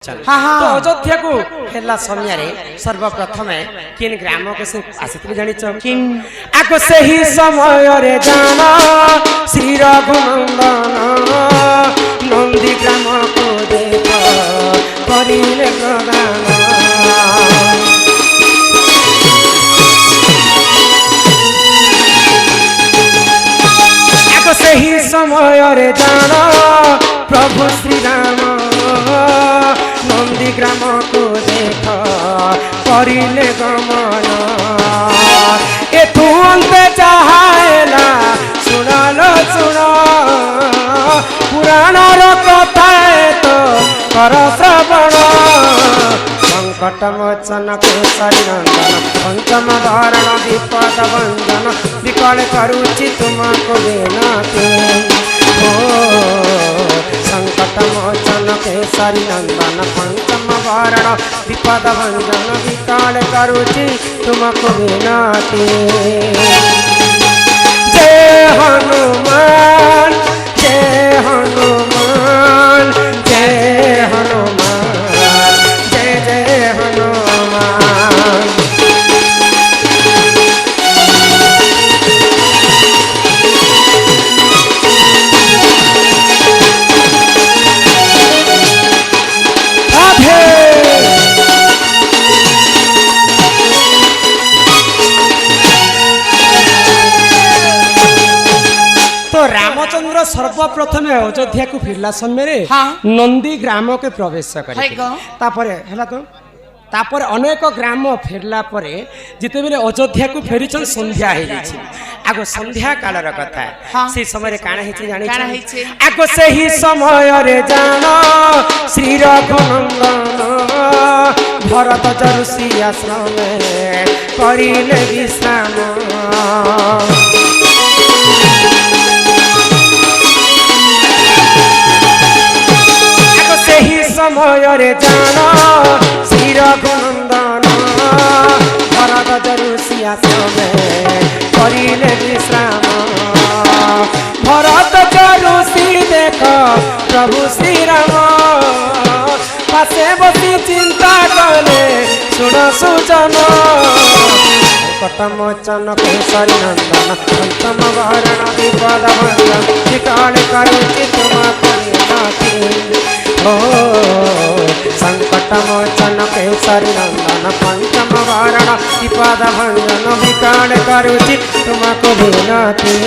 तो अयोध्या को हेला समय सर्वप्रथम किन ग्राम के से आसित जानी आगो से ही समय रे जाना श्री रघुनंदन नंदी ग्राम को देख करिले प्रदान आगो से ही समय रे जाना प्रभु श्री राम नंदी ग्राम को देख करिले गमन एथु अंते चाहेला सुनालो सुन पुराण कथा तो कर श्रवण संकट मोचन केसरी नंदन पंचम धारण विपद भंजन विकल करुचि तुमको विनती संकट मोचन केसरी नंदन पंचम वारण विपद भंजन विकाल करुचि तुमको विनती जय हनुमान जय हनुमान जय हनुमान जय जय हनुमान तो रामचंद्र सर्वप्रथम अयोध्या को फिरला समय नंदी ग्राम के प्रवेश कर अनेक ग्राम फेरला परे जिते बेले अयोध्या को फेरी संध्या हो जाए आगो संध्या कालर कथा से समय काना हेछि जानि आगो से ही समय रे जाना श्री रघुनंदन भरत जरुषि आश्रम करिले विश्राम समय रे जाना श्री रघुनंदन भरत जरुषि आश्रम करिले विश्राम भरत जरुषि देख प्रभु श्री राम पासे बसी चिंता कले सुन सुजन कटमोचन केसरी नंदन पंचम वारण विपद भंजन विकाल करुचि तुमको विनती संकट मोचन केसरी नंदन पंचम वारण विपद भंजन विकाल करुचि तुमको विनती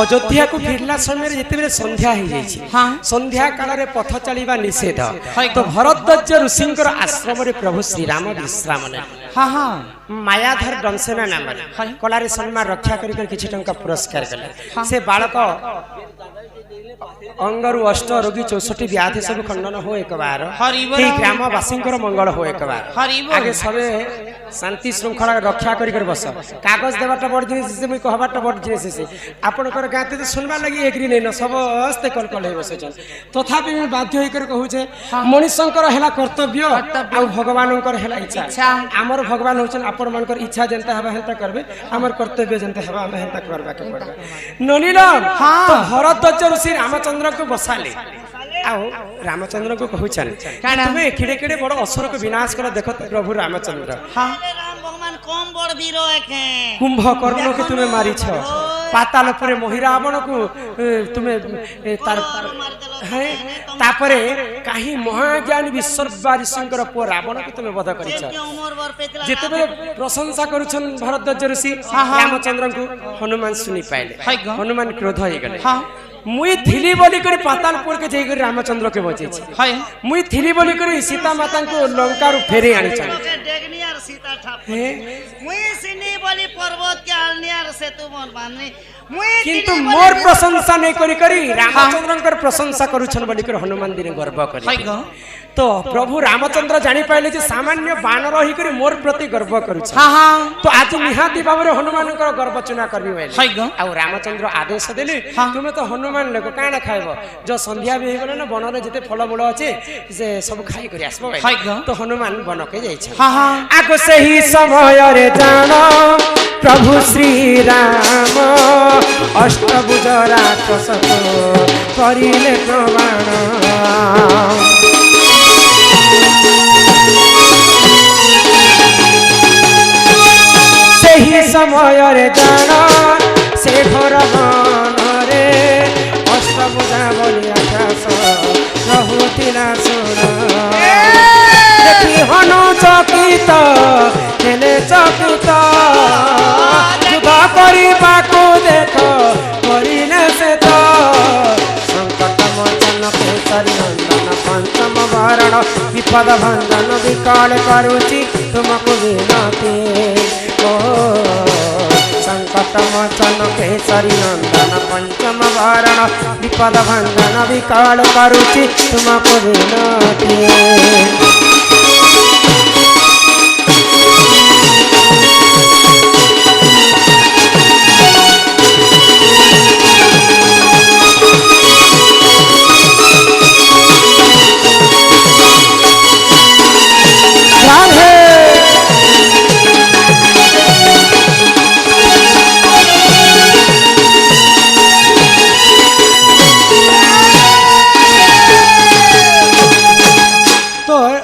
अयोध्या को फिरला समय जिते संध्या हो जाए संध्या काल रे पथ चलवा निषेध तो भरद्वाज ऋषि आश्रम रे प्रभु श्रीराम विश्राम ने मायाधर दंसेना नाम कलारे सम्मान रक्षा कर किछि टंका पुरस्कार कले से बालक अंगरु अष्ट रोगी 64 व्याधि सब खंडन हो एक बार ग्रामवासी मंगल हो एक बार आगे सबे शांति श्रृंखला रक्षा कर बस कागज देवाटा बड़ जिनिस से कहबाटा बड़ जिनिस से आपनकर गाते तो सुनबा लगी एग्री नै न समस्त कल कल हे बसछन तथापि मैं बाध्य होई कर कहू छे मनुष्यंकर हेला कर्तव्य आ भगवानंकर हेला इच्छा हमर भगवान होछन आपन मानकर इच्छा जनता हबा हेता करबे हमर कर्तव्य जनता हबा हम हेता करबा के पड़बे नलिला तो भरद्वाज ऋषि रामचंद्र को बसाले आओ रामचंद्र को कहू चल तुम्हें किड़े किड़े बड़ असुर को विनाश कर देखो प्रभु रामचंद्र कम बड़ वीर एके कुंभकर्ण के तुम्हें मारी छ पाताल परे महिरावण को तुम्हें तार है तापरे काही महाज्ञानी विश्ववारी शंकर पो रावण को तुम्हें वध करि छ जेते प्रशंसा करूछन भरद्वाज ऋषि रामचंद्र को हनुमान सुनी पाइले हनुमान क्रोध हो गले मुई थिली बोली करी पातालपुर के जाई करी रामचंद्र के बचे छी मुई थिली बोली करी सीता माता को लंका रु फेरे आनी छ डेगनी आर सीता ठाप मुई सिनी बोली पर पर्वत के आलनियार सेतु मोर बानी मुई किंतु मोर प्रशंसा नहीं करी करी रामचंद्रंकर प्रशंसा करूछन बोली कर हनुमान दिन गर्व करी तो प्रभु रामचंद्र जानी पाइले जे सामान्य बानर ही करी मोर प्रति गर्व करूछ तो आज निहाती भाबरे हनुमान गर्व चुना करबी बोले आ रामचंद्र आदेश देले तुमे तो हनुमान लोक काना खाइबो जो संध्या भी गेले ना बनरे जते फल मूल अछि से सब खाई करी आसबो तो हनुमान बन के जाई छ आगो से ही समय रे जानो प्रभु श्री राम अष्टभुज राक्षस को करिले प्रमाण सही समय रे जाना से घर रे अष्टभुजा बोली आकाश रहुतिला सुन देखी हनु चकित हेले चकित युद्ध करबाको देख करिले से तो संकट मोचन केसरी नंदन पंचम वरण विपद भंजन विकल करुचि तुमको विनती संकट मोचन केसरी नंदन पंचम वरण विपद भंजन विकल करुचि तुमको विनती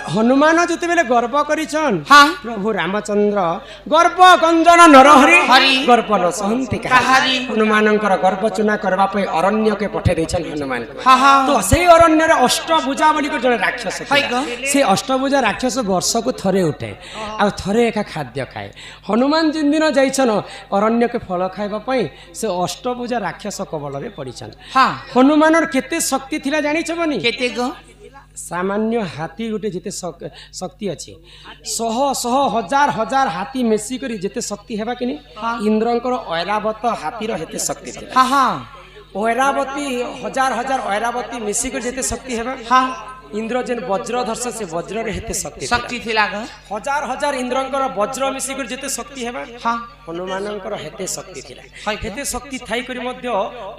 हनुमान जिते बेले गर्व करिछन प्रभु रामचंद्र गर्व गंजन नरहरि गर्व न सहंति कहारी हनुमानंकर गर्व चुना करबा पे अरण्य के पठे दैछन हनुमान तो से अरण्य रे अष्टभुजा बोली को जने राक्षस से अष्टभुजा राक्षस वर्ष को थरे उठे आ थरे एका खाद्य खाए हनुमान जिन दिन जाइछन अरण्य के फल खाइबा पई से अष्टभुजा राक्षस कबल रे पडिछन हनुमानर केते शक्ति थिला जानि छबनी केते गो सामान्य हाथी गोटे जिते शक्ति अच्छी शह शह हजार हजार हाथी मिसिक जिते शक्ति हेबा कि इंद्रंकर ऐरावत हाथीर हेते शक्ति थिला ऐरावती हजार हजार ऐरावती मिसिक जिते शक्ति हेबा इंद्र जेन वज्र धर्ष से वज्र रे हेते शक्ति थिला हजार हजार इंद्रंकर वज्र मिसिक जिते शक्ति हेबा हनुमानंकर हेते शक्ति थिला हेते शक्ति थाई करी मध्य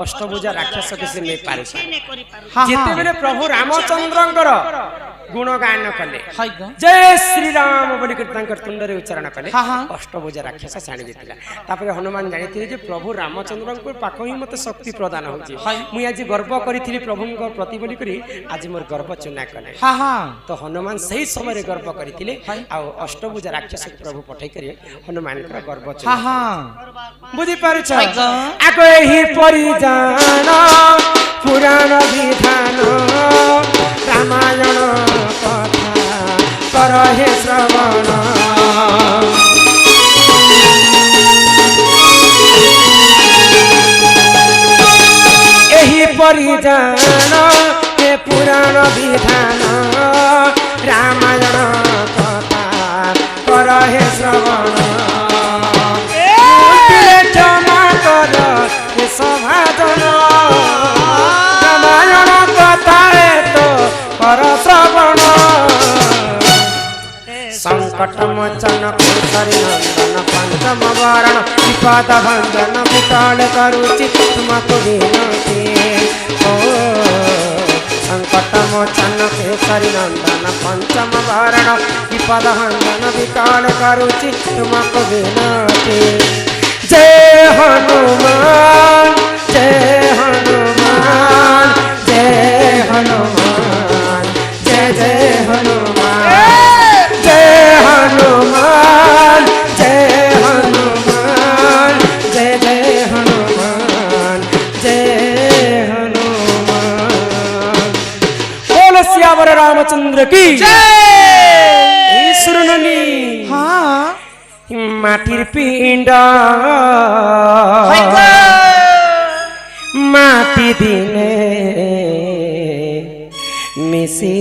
अष्टभुजा राक्षस के से नै पारे जेते बेले प्रभु रामचंद्रंकर गुणगान कले जय श्री राम बोली कर तांकर तुंडरे उच्चारण कले अष्टभुजा राक्षस छाणी जेतिला तापरे हनुमान जानिथिले जे प्रभु रामचंद्रंकर पाखो ही मते शक्ति प्रदान होची मुई आज गर्व करिथिली प्रभुंकर प्रति बोली करी आज मोर गर्व चुना कले तो हनुमान सही समय रे गर्व करिथिले आ अष्टभुजा राक्षस प्रभु पठै करी हनुमान कर गर्व चुना बुझी पारे छ आको ही परिजान पुराण विधान रामायण कथा कर हे श्रवण एही परिजान हे पुराण विधान रामायण कथा कर हे श्रवण क्षमा कर हे सभाजन रामायण कथा तो कर श्रवण संकट मोचन केसरी नंदन पंचम वरण विपद भंजन विकल करुचि तुमको विनती संकट मोचन केसरी नंदन पंचम वरण विपद भंजन विकल करुचि तुमको विनती जय हनुमान जय हनुमान जय हनुमान जय जय हनुमान जय हनुमान जय हनुमान जय जय हनुमान जय हनुमान बोल सियावर रामचंद्र की जय सुरननी माटिर पिंड माटी दिने मिसी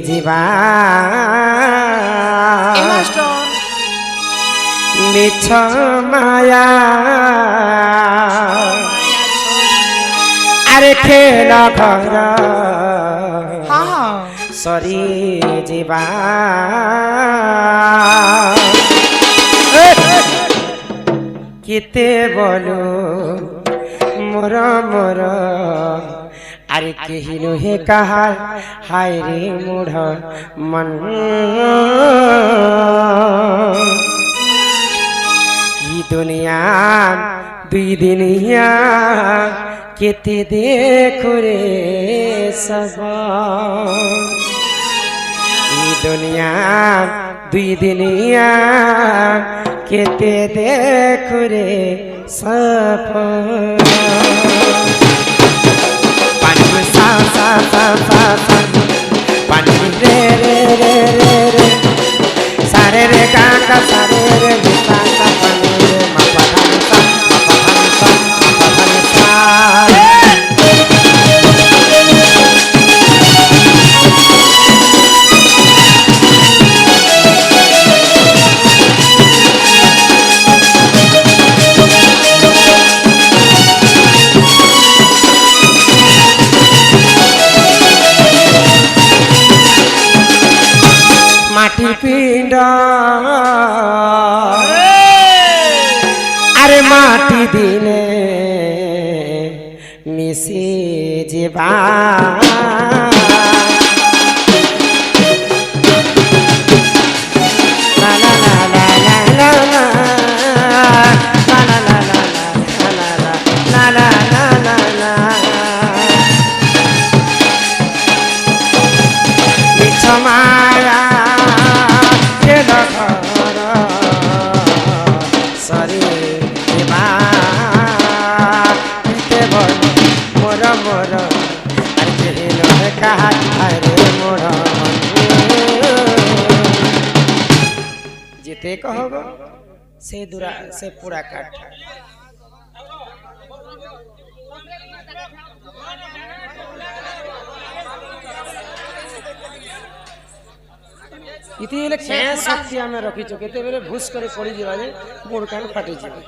जीवा মিছ মায়া আরে খেল ঘর সরি যা কেতে বলো মোর মোর আরে কেহি নুহে কাহার হায় রে মূঢ় মন ই দুনিয়া দুই দিনিয়া কেতে দেখো রে সব ই দুনিয়া দুই দিনিয়া কেতে দেখো রে সব পানি সা সা সা সা সা পানি রে রে রে রে রে সারে রে কাকা সারে রে সা সা পানি রে মা পা ধা সা মা পা ধা সা মা পা ধা সা মাটির পিণ্ড আরে মাটি দিনে মিশে যাবা মায়া সরি মোর মোর আর কাহারে মোর যেতে কহব সে দুরা সে পুরা কাঠ इति हेले क्या शक्ति आमे रखिछु केते बेले भूस करे पड़ी जिबा जे मोर कान फाटी जिबा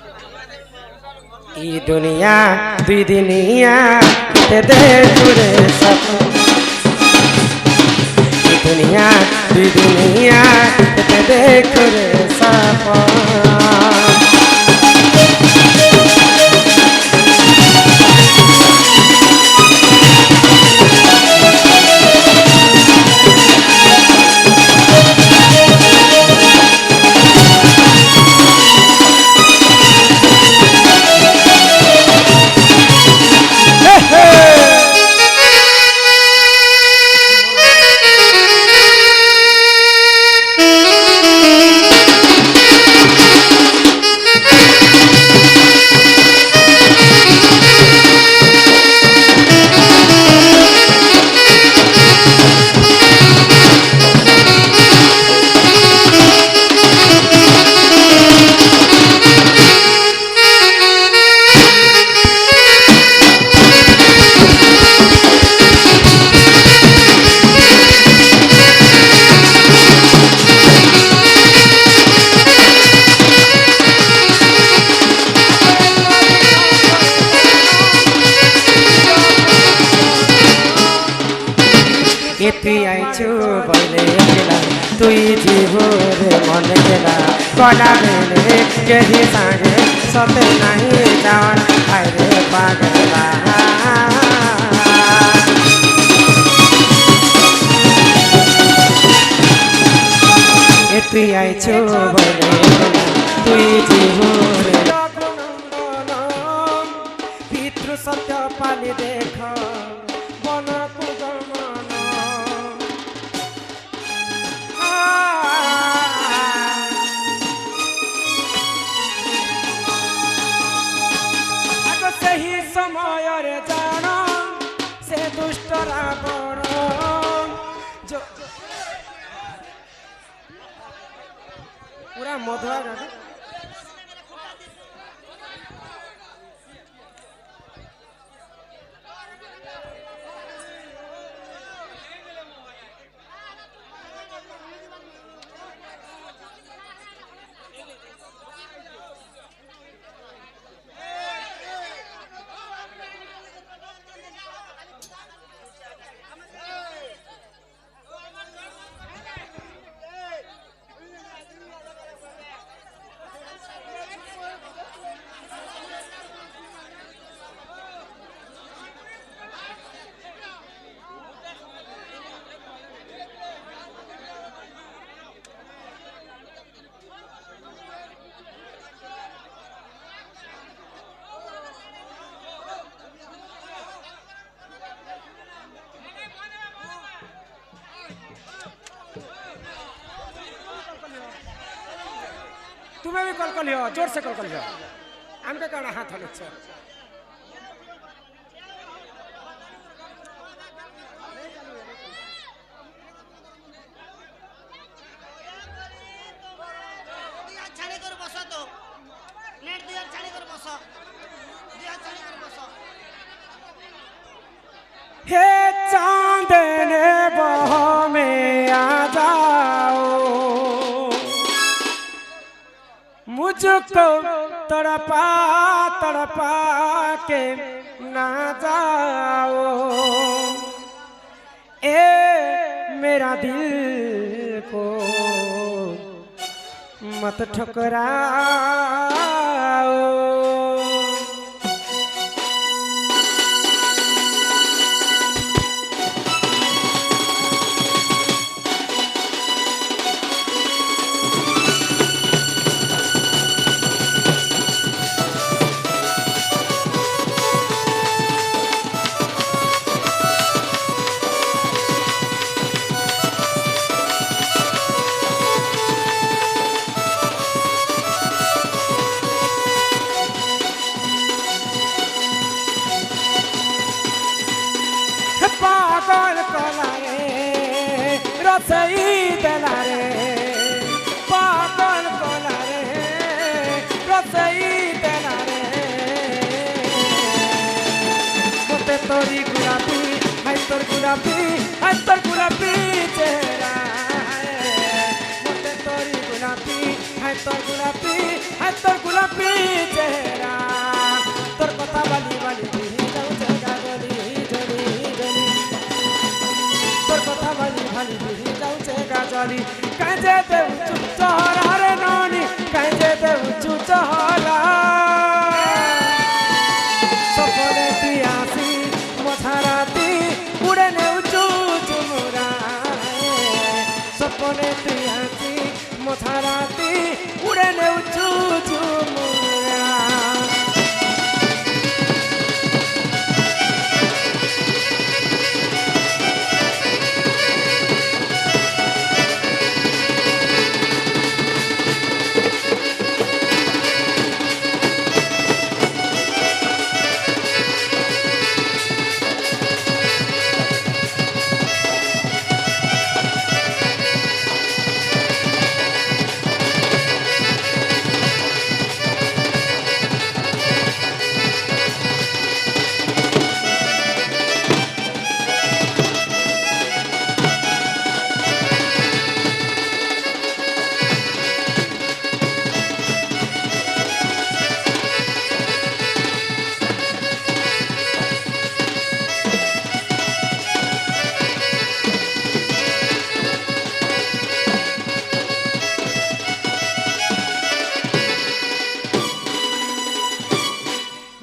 ई दुनिया दुई दिनिया केते देखु रे सब ई दुनिया दुई दिनिया केते देखु रे सब তুই আইছু বলে গেলা তুই জীবরে মনে গেলা কলা বেলে কেহি সাগে সতে নাহি যাওয়ার আরে পাগলা তুই আইছু বলে তুই জীবরে পিতৃ সত্য পালি দেখ বন सही समय रे जान से दुष्ट रावण जो पूरा मधुआ तुम्हें भी कल लियो जोर से कल लियो हमके कहना हाथ हलो छ ছাড়ি করে বসো তো নেট দুই আর ছাড়ি করে বসো দুই আর ছাড়ি করে বসো हे चांद ने बह में आ जाओ मुझको तड़पा तड़पा के ना जाओ ए मेरा दिल को मत ठुकराओ पागल कलारे रसई दलारे पागल कलारे रसई दलारे मोते तोरी गुलाबी हाय तोर गुलाबी चेहरा मोते तोरी गुलाबी हाय तोर गुलाबी चेहरा तोर कथा बाली बाली जाऊ जगा गली তোর কথা ভালি ভালি বিহি যাউছে গাজলি কাজে দে উঁচু চহরা রে ননি কাজে দে উঁচু চহরা সপনে তুই আসি মছারাতি উড়ে নে উঁচু চুমুরা সপনে তুই আসি মছারাতি উড়ে নে উঁচু চুমুরা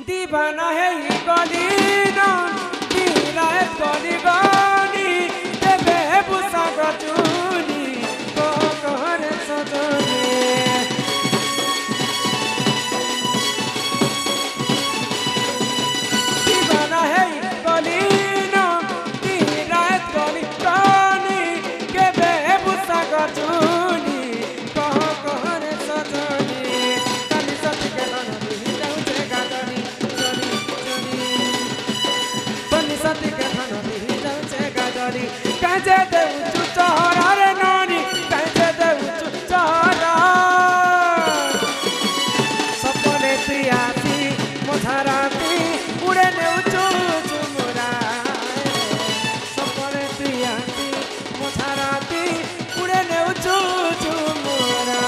दीवाना है ये गली नन दीरा है गली गनी देवे बुसा गचुनी को कहर सजनी दीवाना है ये गली नन दीरा है गली गनी देवे बुसा गचुनी को कहर सजनी तनी सती के नन जाऊ जे गाजनी सती के धन दी जाऊचे गाजरी काजे दे उच्चू चहरा रे ननी काजे दे उच्चू चहरा सपने तुई आसी मझाराती उड़े ने उच्चू चुमुरा सपने तुई आसी मझाराती उड़े ने उच्चू चुमुरा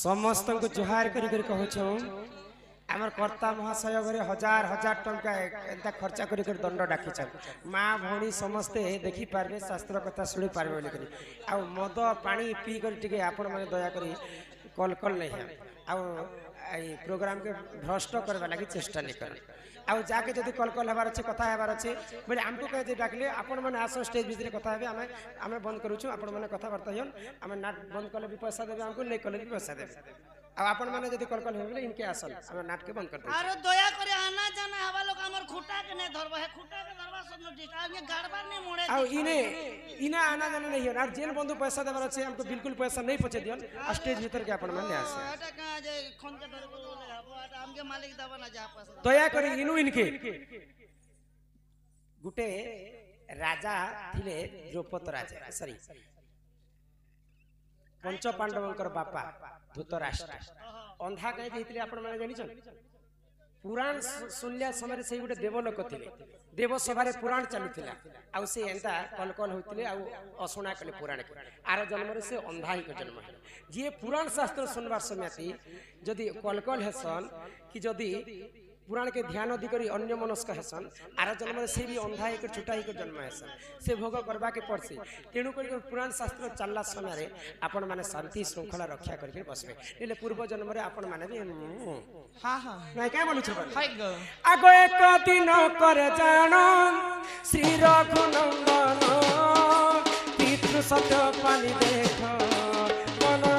समस्त को जुहार करी कहूँ आमर कर्ता महाशय घरे हजार हजार टंका एंता खर्चा करी दंड डाकिछन माँ भौणी समस्ते देखी पारबे शास्त्र कथा शुणी पारबे बोलिकरी आ मद पानी पी कर टिके आपण माने दया करी कल कल नहीं है आ प्रोग्राम के भ्रष्ट करबा लागि चेष्टा नहीं कर आ जाके जदि कल कल हबार अछि कथा हबार अछि बोले हमको कहे डाकले आपण माने आसो स्टेज भितर कथा हेबे आमे बंद करूछु आपण माने कथा वार्ता होन आमे नाट बंद कले भी पैसा देबे हमको नहीं कले भी पैसा देबे अब आपण माने जदि कल कल हेबे इनके आसल आमे नाट के बंद कर दे अरे दया करे आना जाना हवा लोग हमर खुटा के नहीं धरबा है खुटा के धरबा सब डिस्टार्ज में गाड़बार नहीं मोड़े आ इने आना जाना नहीं है और जेन बंधु पैसा देबार अछि हमको बिल्कुल पैसा नहीं पचे दियन स्टेज भीतर के आपण माने आसे एटा कहां जे खन के धर बोले हबो एटा हमके मालिक दबा ना जा पैसा दया करी इनु इनके गुटे राजा थिले द्रौपद राजा सॉरी पंच पांडवंकर बापा धृतराष्ट्र अंधा कहीं देथिले आपण माने जानि छन पुराण सुनलिया समय से गुटे देवलोक थिले देव सभा रे पुराण चलुथिला आ से एंता कलकल होतिले आ असुना कले पुराण के आर जन्म रे से अंधा ही के जन्म है जे पुराण शास्त्र सुनबार समय जदी कलकल हेसन कि जदी पुराण के ध्यान अधिकारी अन्य मनस्क हेसन आर जन्म से भी अंधा एक छुटा एक जन्म हेसन से भोग करबा के पड़सी तेणु कर पुराण शास्त्र चलला समय रे आपण माने शांति श्रृंखला रक्षा करके बसबे नेले पूर्व जन्म रे आपण माने भी हां हां नहीं क्या बोलु छ हाय गो आगो एक दिन कर जानो श्री रघुनंदन पितृ सत्य पानी देख मन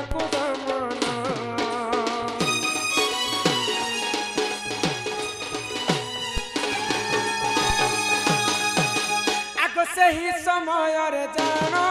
को सही समय रे जानो